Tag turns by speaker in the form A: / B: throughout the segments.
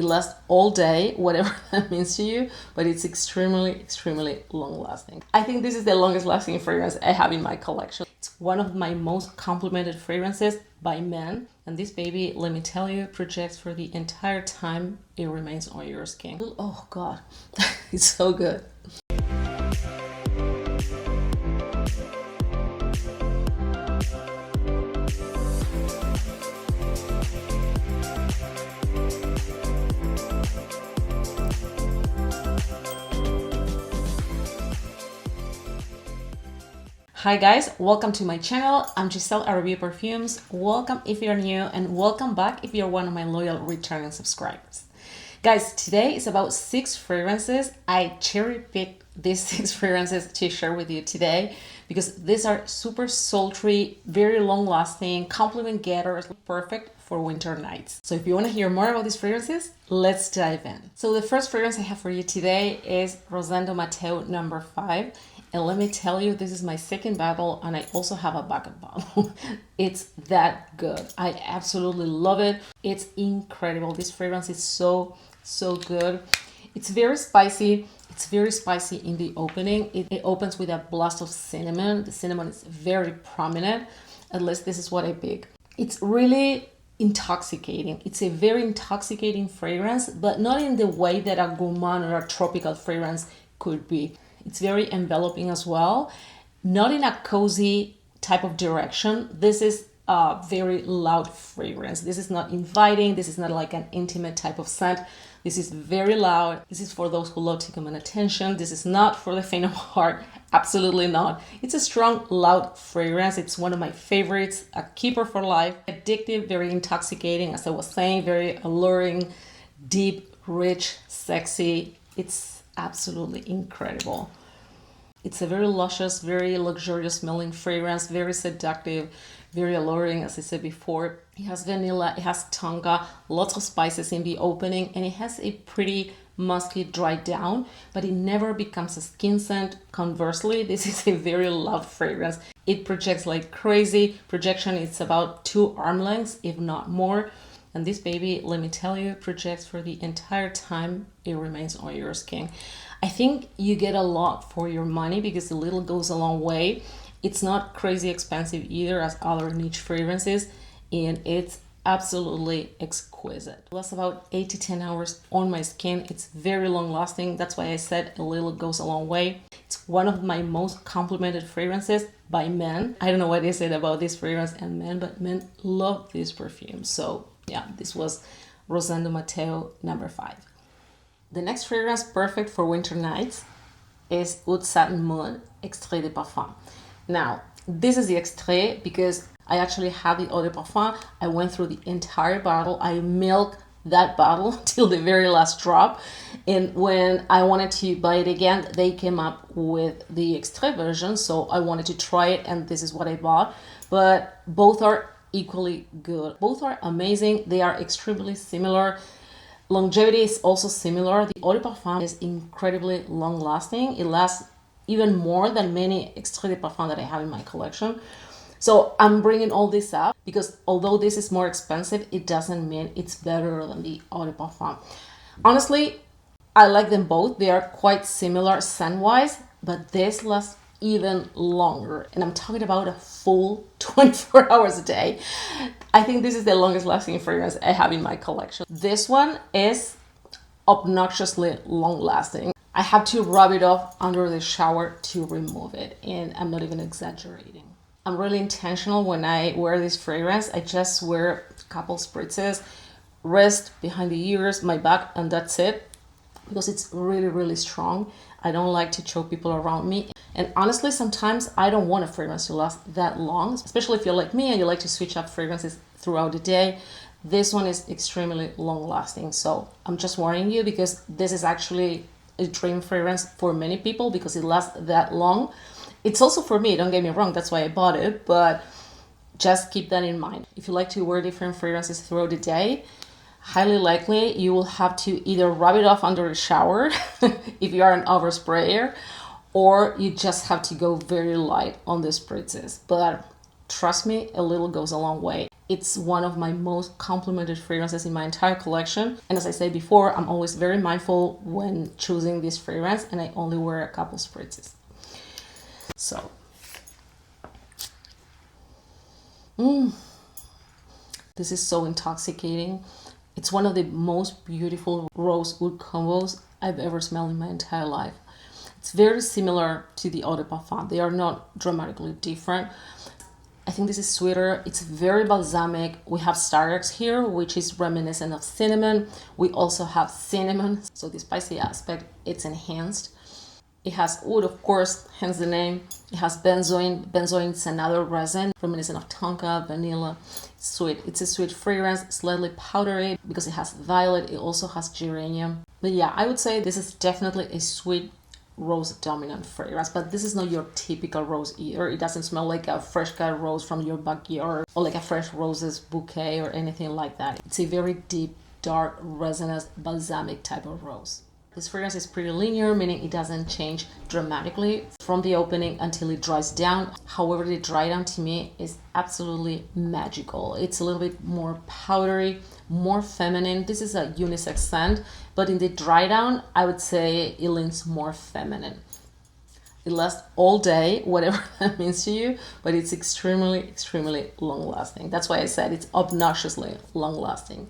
A: It lasts all day, whatever that means to you, but it's extremely long lasting. I think this is the longest lasting fragrance I have in my collection. It's one of my most complimented fragrances by men. And this baby, let me tell you, projects for the entire time it remains on your skin. Oh God, it's so good. Hi guys, welcome to my channel. I'm 𝙤𝙤 Perfumes. Welcome if you're new and welcome back if you're one of my loyal returning subscribers. Guys, today is about 6 fragrances. I cherry-picked these 6 fragrances to share with you today because these are super sultry, very long-lasting, compliment getters, perfect for winter nights. So if you want to hear more about these fragrances, let's dive in. So the first fragrance I have for you today is Rosendo Mateo No. 5. And let me tell you, this is my second bottle and I also have a backup bottle. It's that good. I absolutely love it. It's incredible. This fragrance is so good. It's very spicy. It's very spicy in the opening. It opens with a blast of cinnamon. The cinnamon is very prominent. At least this is what I pick. It's really intoxicating. It's a very intoxicating fragrance, but not in the way that a gourmand or a tropical fragrance could be. It's very enveloping as well, not in a cozy type of direction. This is a very loud fragrance. This is not inviting. This is not like an intimate type of scent. This is very loud. This is for those who love to command attention. This is not for the faint of heart. Absolutely not. It's a strong, loud fragrance. It's one of my favorites, a keeper for life. Addictive, very intoxicating, as I was saying, very alluring, deep, rich, sexy. It's absolutely incredible. It's a very luscious, very luxurious smelling fragrance, very seductive, very alluring, as I said before. It has vanilla, it has tonka, lots of spices in the opening, and it has a pretty musky dry down, but it never becomes a skin scent. Conversely, this is a very loud fragrance. It projects like crazy. Projection is about 2 arm lengths, if not more. And this baby, let me tell you, projects for the entire time it remains on your skin. I think you get a lot for your money because a little goes a long way. It's not crazy expensive either as other niche fragrances, and it's absolutely exquisite. It lasts about 8 to 10 hours on my skin. It's very long lasting. That's why I said a little goes a long way. It's one of my most complimented fragrances by men. I don't know what they said about this fragrance and men, but men love this perfume. So yeah, this was Rosendo Mateo No. 5. The next fragrance perfect for winter nights is Oud Satin Moon Extrait de Parfum. Now, this is the extrait because I actually have the eau de parfum. I went through the entire bottle. I milked that bottle till the very last drop. And when I wanted to buy it again, they came up with the extrait version. So I wanted to try it and this is what I bought. But both are equally good. Both are amazing. They are extremely similar. Longevity is also similar. The eau de parfum is incredibly long lasting. It lasts even more than many extrait de parfum that I have in my collection. So I'm bringing all this up because although this is more expensive, it doesn't mean it's better than the eau de parfum. Honestly, I like them both. They are quite similar scent-wise, but this lasts even longer. And I'm talking about a full 24 hours a day. I think this is the longest lasting fragrance I have in my collection. This one is obnoxiously long lasting. I have to rub it off under the shower to remove it, and I'm not even exaggerating. I'm really intentional when I wear this fragrance. I just wear a couple spritzes, wrist, behind the ears, my back, and that's it, because it's really strong. I don't like to choke people around me. And honestly, sometimes I don't want a fragrance to last that long, especially if you're like me and you like to switch up fragrances throughout the day. This one is extremely long lasting. So I'm just warning you because this is actually a dream fragrance for many people because it lasts that long. It's also for me, don't get me wrong, that's why I bought it, but just keep that in mind. If you like to wear different fragrances throughout the day, highly likely you will have to either rub it off under the shower if you are an oversprayer, or you just have to go very light on the spritzes. But trust me, a little goes a long way. It's one of my most complimented fragrances in my entire collection. And as I said before, I'm always very mindful when choosing this fragrance, and I only wear a couple spritzes. So, this is so intoxicating. It's one of the most beautiful rose oud combos I've ever smelled in my entire life. It's very similar to the Eau de Parfum. They are not dramatically different. I think this is sweeter. It's very balsamic. We have starix here, which is reminiscent of cinnamon. We also have cinnamon, so the spicy aspect, it's enhanced. It has oud, of course, hence the name. It has benzoin. Benzoin is another resin, reminiscent of tonka, vanilla. It's sweet. It's a sweet fragrance, slightly powdery because it has violet. It also has geranium. But yeah, I would say this is definitely a sweet rose dominant fragrance, but this is not your typical rose either. It doesn't smell like a fresh cut rose from your backyard or like a fresh roses bouquet or anything like that. It's a very deep, dark, resinous, balsamic type of rose. This fragrance is pretty linear, meaning it doesn't change dramatically from the opening until it dries down. However, the dry down to me is absolutely magical. It's a little bit more powdery, more feminine. This is a unisex scent, but in the dry down, I would say it leans more feminine. It lasts all day, whatever that means to you, but it's extremely long lasting. That's why I said it's obnoxiously long lasting.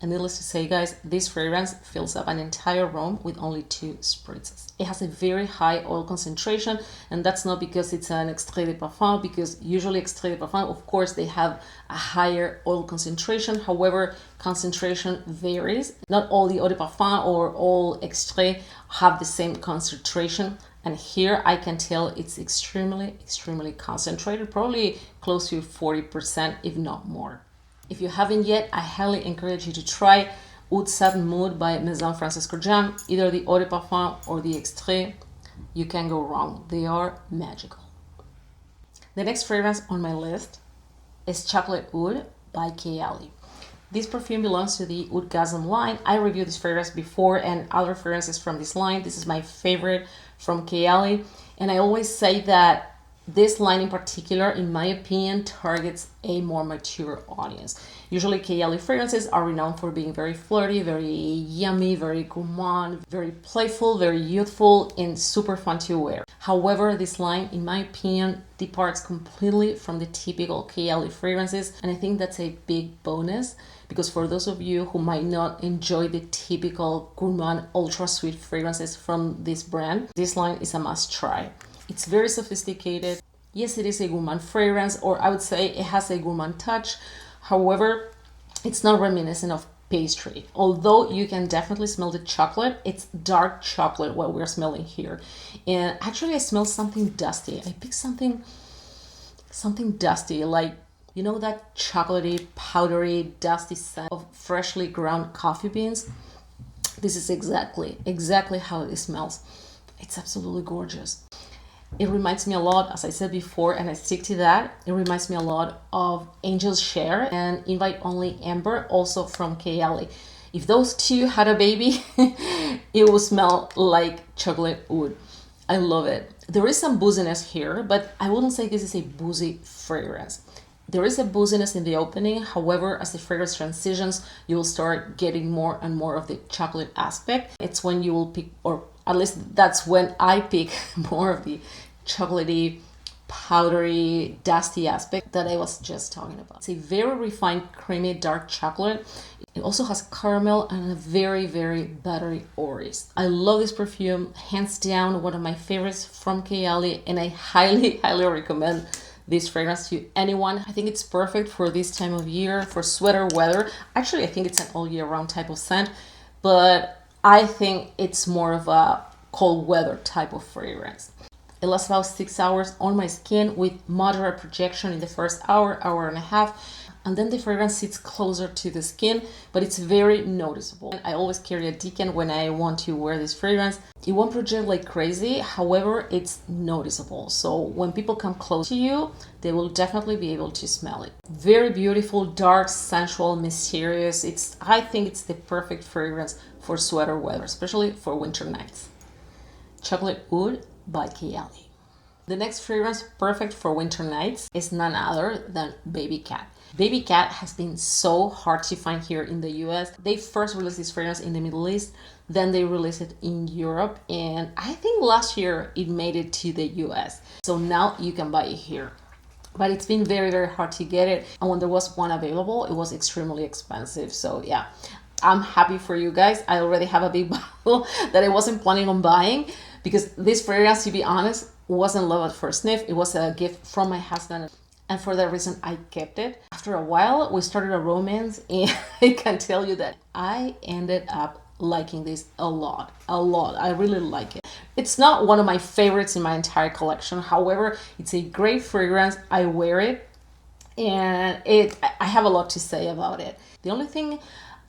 A: And needless to say, guys, this fragrance fills up an entire room with only 2 spritzes. It has a very high oil concentration, and that's not because it's an extrait de parfum, because usually extrait de parfum, of course, they have a higher oil concentration. However, concentration varies. Not all the eau de parfum or all extrait have the same concentration. And here I can tell it's extremely concentrated, probably close to 40%, if not more. If you haven't yet, I highly encourage you to try Oud Satin Mood by Maison Francis Kurkdjian, either the Eau de Parfum or the Extrait. You can't go wrong. They are magical. The next fragrance on my list is Chocolate Oud by Kayali. This perfume belongs to the Oudgasm line. I reviewed this fragrance before and other fragrances from this line. This is my favorite from Kayali. And I always say that this line in particular, in my opinion, targets a more mature audience. Usually Kayali fragrances are renowned for being very flirty, very yummy, very gourmand, very playful, very youthful, and super fun to wear. However, this line, in my opinion, departs completely from the typical Kayali fragrances, and I think that's a big bonus, because for those of you who might not enjoy the typical gourmand ultra sweet fragrances from this brand, this line is a must try. It's very sophisticated. Yes, it is a gourmand fragrance, or I would say it has a gourmand touch. However, it's not reminiscent of pastry. Although you can definitely smell the chocolate, it's dark chocolate what we're smelling here. And actually I smell something dusty. I picked something dusty, like, you know, that chocolatey, powdery, dusty scent of freshly ground coffee beans. This is exactly how it smells. It's absolutely gorgeous. It reminds me a lot, as I said before, and I stick to that, it reminds me a lot of Angel's Share and Invite Only Amber, also from Kayali. If those two had a baby, it would smell like chocolate oud. I love it. There is some booziness here, but I wouldn't say this is a boozy fragrance. There is a booziness in the opening. However, as the fragrance transitions, you will start getting more and more of the chocolate aspect. It's when you will pick, or at least that's when I pick more of the chocolatey, powdery, dusty aspect that I was just talking about. It's a very refined, creamy, dark chocolate. It also has caramel and a very buttery orris. I love this perfume, hands down one of my favorites from Kayali, and I highly recommend this fragrance to anyone. I think it's perfect for this time of year, for sweater weather. Actually, I think it's an all year round type of scent, but I think it's more of a cold weather type of fragrance. It lasts about 6 hours on my skin with moderate projection in the first hour and a half. And then the fragrance sits closer to the skin, but it's very noticeable. I always carry a decan when I want to wear this fragrance. It won't project like crazy, however, it's noticeable. So when people come close to you, they will definitely be able to smell it. Very beautiful, dark, sensual, mysterious. I think it's the perfect fragrance for sweater weather, especially for winter nights. Chocolate Oud by Kayali. The next fragrance perfect for winter nights is none other than Baby Cat. Baby Cat has been so hard to find here in the US. They first released this fragrance in the Middle East, then they released it in Europe, and I think last year it made it to the US. So now you can buy it here. But it's been very, very hard to get it. And when there was one available, it was extremely expensive. So yeah, I'm happy for you guys. I already have a big bottle that I wasn't planning on buying because this fragrance, to be honest, wasn't love at first sniff. It was a gift from my husband. And for that reason, I kept it. After a while, we started a romance, and I can tell you that I ended up liking this a lot. I really like it. It's not one of my favorites in my entire collection. However, it's a great fragrance. I wear it, and I have a lot to say about it. The only thing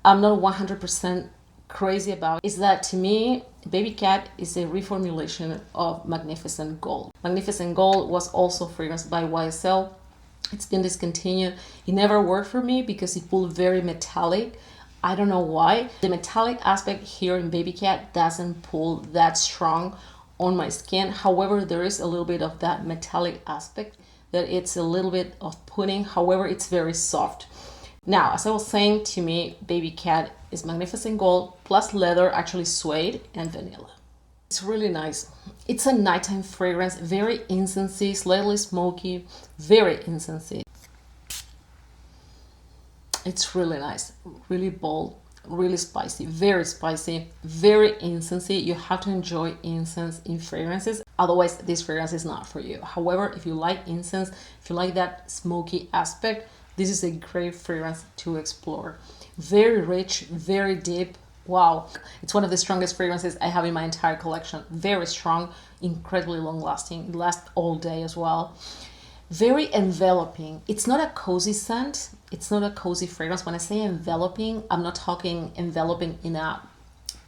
A: I'm not 100% crazy about is that, to me, Baby Cat is a reformulation of Magnificent Gold. Magnificent Gold was also fragranced by YSL. It's been discontinued. It never worked for me because it pulled very metallic. I don't know why. The metallic aspect here in Baby Cat doesn't pull that strong on my skin. However, there is a little bit of that metallic aspect that it's a little bit off-putting. However, it's very soft. Now, as I was saying, to me, Baby Cat is Magnificent Gold plus leather, actually suede and vanilla. It's really nice. It's a nighttime fragrance, very incensey, slightly smoky, very incensey. It's really nice, really bold, really spicy, very incensey. You have to enjoy incense in fragrances. Otherwise, this fragrance is not for you. However, if you like incense, if you like that smoky aspect, this is a great fragrance to explore. Very rich, very deep. Wow, it's one of the strongest fragrances I have in my entire collection. Very strong, incredibly long lasting. It lasts all day as well. Very enveloping. It's not a cozy scent. It's not a cozy fragrance. When I say enveloping, I'm not talking enveloping in a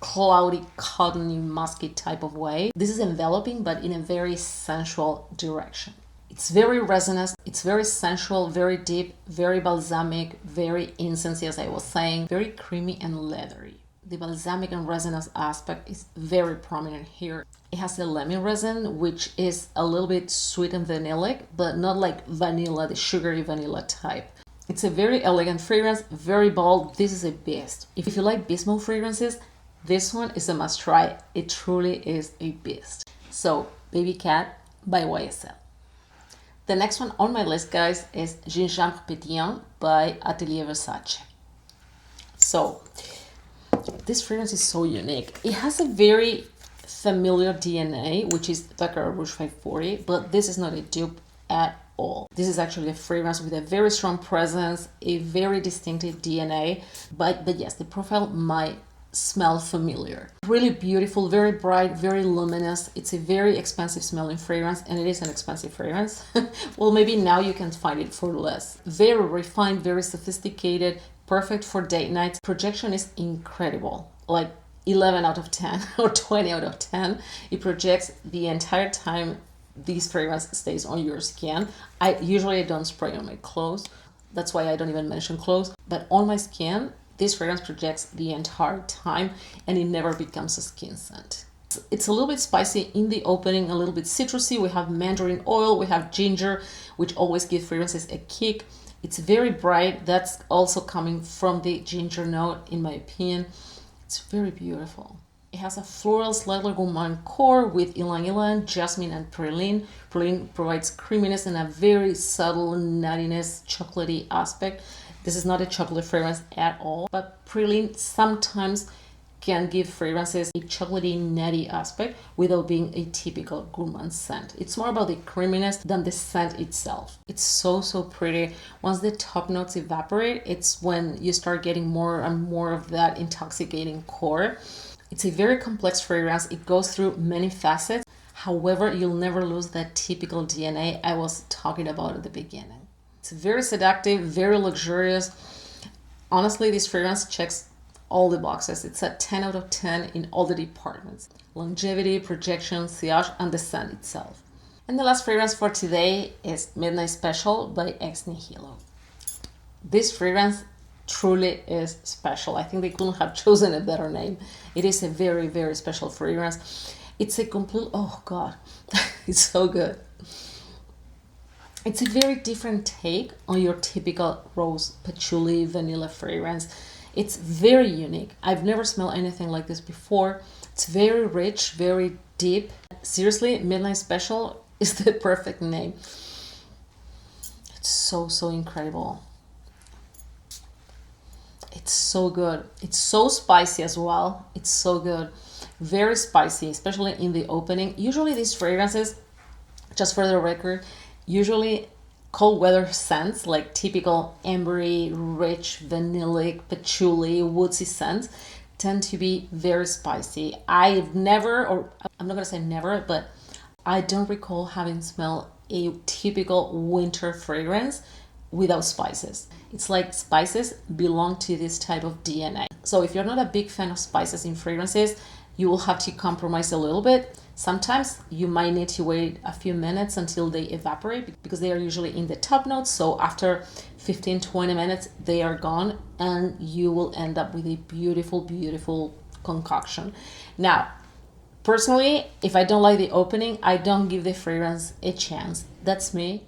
A: cloudy, cottony, musky type of way. This is enveloping, but in a very sensual direction. It's very resonant, it's very sensual, very deep, very balsamic, very incensey, as I was saying, very creamy and leathery. The balsamic and resonance aspect is very prominent here. It has a lemon resin, which is a little bit sweet and vanillic, but not like vanilla, the sugary vanilla type. It's a very elegant fragrance, very bold. This is a beast. If you like beast mode fragrances, this one is a must try. It truly is a beast. So, Baby Cat by YSL. The next one on my list, guys, is Gingembre Pétillant by Atelier Versace. So, this fragrance is so unique. It has a very familiar DNA, which is Baccarat Rouge 540, but this is not a dupe at all. This is actually a fragrance with a very strong presence, a very distinctive DNA, but yes, the profile might smell familiar. Really beautiful, very bright, very luminous. It's a very expensive smelling fragrance, and it is an expensive fragrance. Well, maybe now you can find it for less. Very refined, very sophisticated, perfect for date nights. Projection is incredible, like 11 out of 10 or 20 out of 10. It projects the entire time this fragrance stays on your skin. I usually don't spray on my clothes. That's why I don't even mention clothes. But on my skin, this fragrance projects the entire time, and it never becomes a skin scent. It's a little bit spicy in the opening, a little bit citrusy. We have mandarin oil, we have ginger, which always give fragrances a kick. It's very bright. That's also coming from the ginger note, in my opinion. It's very beautiful. It has a floral, slightly gourmand core with ylang-ylang, jasmine, and praline. Praline provides creaminess and a very subtle nuttiness, chocolatey aspect. This is not a chocolate fragrance at all, but praline sometimes can give fragrances a chocolatey, nutty aspect without being a typical gourmand scent. It's more about the creaminess than the scent itself. It's so pretty. Once the top notes evaporate, it's when you start getting more and more of that intoxicating core. It's a very complex fragrance. It goes through many facets. However, you'll never lose that typical DNA I was talking about at the beginning. It's very seductive, very luxurious. Honestly, this fragrance checks all the boxes. It's a 10 out of 10 in all the departments. Longevity, projection, sillage, and the scent itself. And the last fragrance for today is Midnight Special by Ex Nihilo. This fragrance truly is special. I think they couldn't have chosen a better name. It is a very special fragrance. It's a complete, oh God, it's so good. It's a very different take on your typical rose, patchouli, vanilla fragrance. It's very unique. I've never smelled anything like this before. It's very rich, very deep. Seriously, Midnight Special is the perfect name. It's so incredible. It's so good. It's so spicy as well. It's so good. Very spicy, especially in the opening. Usually these fragrances, just for the record, usually cold weather scents, like typical ambery, rich, vanillic, patchouli, woodsy scents, tend to be very spicy. I've never, or I'm not gonna say never, but I don't recall having smelled a typical winter fragrance without spices. It's like spices belong to this type of DNA. So if you're not a big fan of spices in fragrances, you will have to compromise a little bit. Sometimes you might need to wait a few minutes until they evaporate because they are usually in the top notes. So after 15-20 minutes, they are gone and you will end up with a beautiful concoction. Now, personally, if I don't like the opening, I don't give the fragrance a chance. That's me.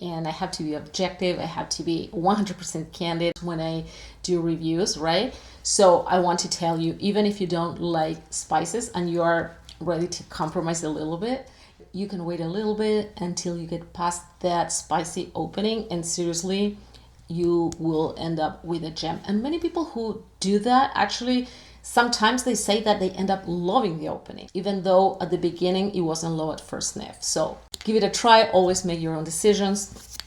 A: And I have to be objective. I have to be 100% candid when I do reviews, right? So I want to tell you, even if you don't like spices and you are ready to compromise a little bit, you can wait a little bit until you get past that spicy opening, and seriously, you will end up with a gem. And many people who do that, actually, sometimes they say that they end up loving the opening, even though at the beginning it wasn't love at first sniff. So give it a try. Always make your own decisions.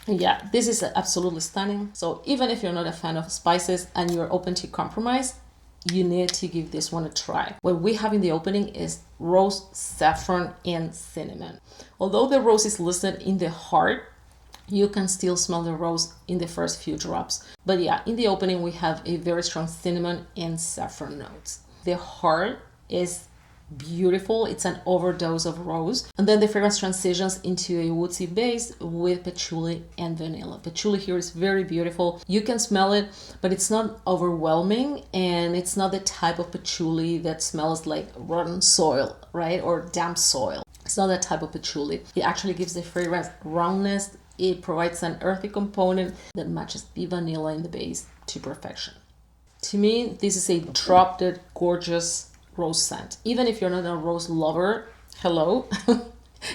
A: And yeah, this is absolutely stunning. So even if you're not a fan of spices and you're open to compromise, you need to give this one a try. What we have in the opening is rose, saffron, and cinnamon. Although the rose is listed in the heart, you can still smell the rose in the first few drops. But yeah, in the opening, we have a very strong cinnamon and saffron notes. The heart is beautiful. It's an overdose of rose. And then the fragrance transitions into a woodsy base with patchouli and vanilla. Patchouli here is very beautiful. You can smell it, but it's not overwhelming, and it's not the type of patchouli that smells like rotten soil, right? Or damp soil. It's not that type of patchouli. It actually gives the fragrance roundness. It provides an earthy component that matches the vanilla in the base to perfection. To me, this is a drop-dead gorgeous rose scent. Even if you're not a rose lover, hello,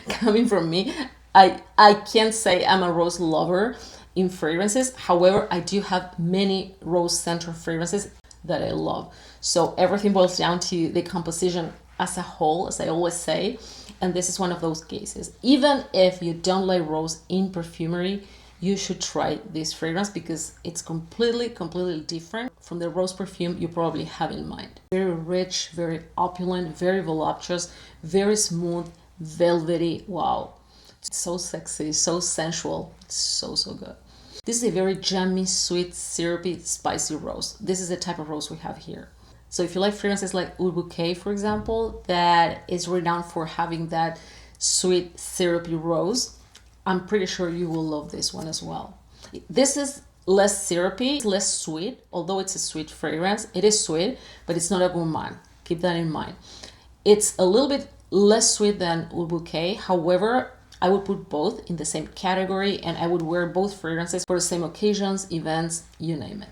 A: coming from me, I can't say I'm a rose lover in fragrances. However, I do have many rose-centered fragrances that I love. So everything boils down to the composition as a whole, as I always say. And this is one of those cases. Even if you don't like rose in perfumery, you should try this fragrance because it's completely different from the rose perfume you probably have in mind. Very rich, very opulent, very voluptuous, very smooth, velvety. Wow. It's so sexy, so sensual, so good. This is a very jammy, sweet, syrupy, spicy rose. This is the type of rose we have here. So if you like fragrances like Oud Bouquet, for example, that is renowned for having that sweet, syrupy rose, I'm pretty sure you will love this one as well. This is less syrupy, less sweet, although it's a sweet fragrance. It is sweet, but it's not a gourmand. Keep that in mind. It's a little bit less sweet than Oud Bouquet. However, I would put both in the same category, and I would wear both fragrances for the same occasions, events, you name it.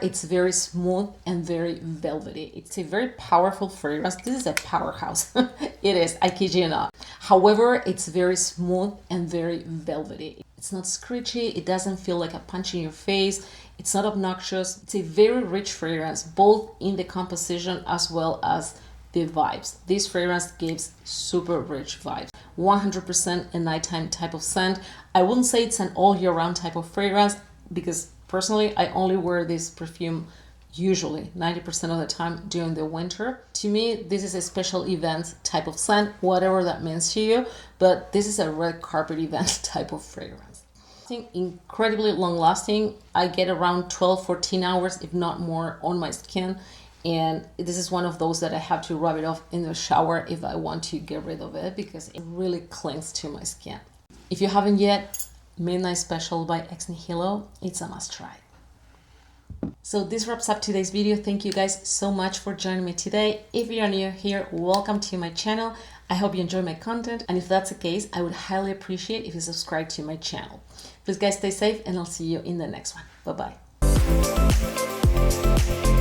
A: It's very smooth and very velvety. It's a very powerful fragrance. This is a powerhouse. It is, I kid you not. However, it's very smooth and very velvety. It's not screechy. It doesn't feel like a punch in your face. It's not obnoxious. It's a very rich fragrance, both in the composition as well as the vibes. This fragrance gives super rich vibes. 100% a nighttime type of scent. I wouldn't say it's an all year round type of fragrance because personally, I only wear this perfume usually 90% of the time during the winter. To me, this is a special event type of scent, whatever that means to you, but this is a red carpet event type of fragrance. I think incredibly long lasting. I get around 12-14 hours, if not more, on my skin. And this is one of those that I have to rub it off in the shower if I want to get rid of it because it really clings to my skin. If you haven't yet, Midnight Special by Ex Nihilo, it's a must try. So this wraps up today's video. Thank you guys so much for joining me today. If you're new here, welcome to my channel. I hope you enjoy my content, and if that's the case, I would highly appreciate if you subscribe to my channel. Please guys, stay safe, and I'll see you in the next one. Bye bye.